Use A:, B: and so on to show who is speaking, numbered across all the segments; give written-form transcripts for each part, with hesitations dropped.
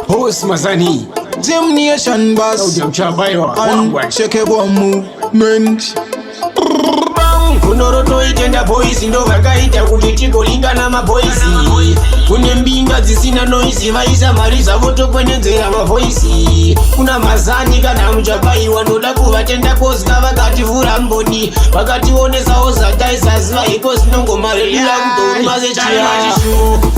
A: Host Mazani
B: Jim Nation Bass and check a one movement.
A: Kunoroto itenda boys ndo vakaita kuti tigolingana maboisi. Kune mbinga dzisina noisi vaisa mari zvavo tokwenenzera mavoisi. Kuna Mazani kana muchabai wanoda kuvatenda kozga vakativhura mboni vakationesawo zataisaziva iko sinongomarelera kudoruma sechiya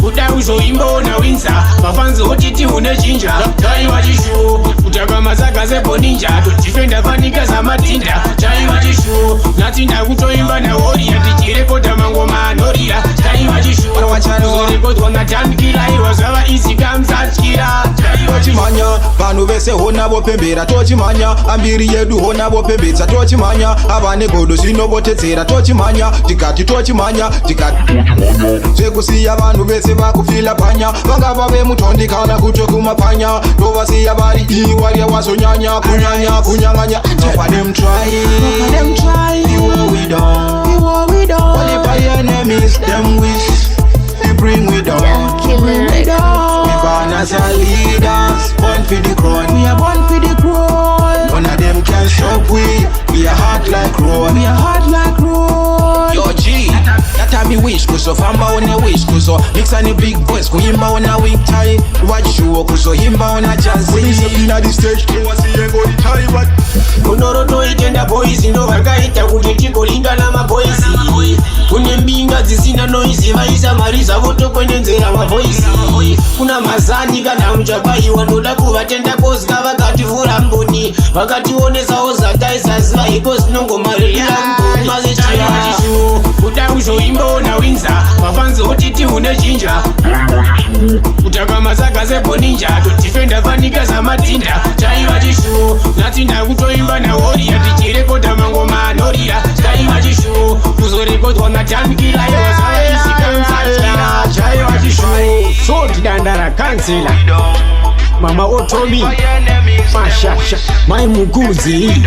A: kuda kuzoimbaona winza mafanzi otiti une chinja taiwa chishuwo kutaka masaga seboninja totifenda fanika samatinda taiwa chishuwo natinda kutoimba naworia tichirekota mangoma anorira taiwa chishuwo kuzorekodwa naTankillah iwa zvava easy kamsatkira
B: tochimanya vanhu vese hona vopembera tochimanya ambiri yedu hona vopembedza tochimanya avane godo zvinovotedzera tochimanya tikati tochimanya zvekusiya vanhu vese vakufila panya vangava vemutondi kana kutokumapanya tovasiya vari iwaria wazonyanya kunyanganya for them try what we done only by enemies them wish they bring we down.
C: Dankillah.
B: We born as a leaders, born for the crown. We are born for the crown. None of them can stop we are hot like road. Yo G, that time me wish kuso famba on a wish kuso mix and a big voice kuimba on a weak tie. Watch you kuso himba on a Jazzy. When you in at the stage, you want see go the tie but
A: kunoroto itenda boys ndo vakaita kuti tigolingana maboisi. Kune mbinga dzisina noisi vaisa mari zvavo tokwenenzera mavoisi. Kuna Mazani kana muchabai wanoda kuvatenda kozga vakativhura mboni vakationesawo zataisaziva iko sinongomarelera kudoruma sechiya kuda kuzoimbaona winza mafanzi otiti une chinja kutaka masaga seboninja totifenda fanika samatinda taiva chishuwo natinda kutoimba naworia tichirekota mangoma anorira taiva chishuwo kuzorekodwa naTankillah iwa zvava easy kamsatkira taiva chishuwo so tidandara kansela mama otomi mashasha mai mugudzi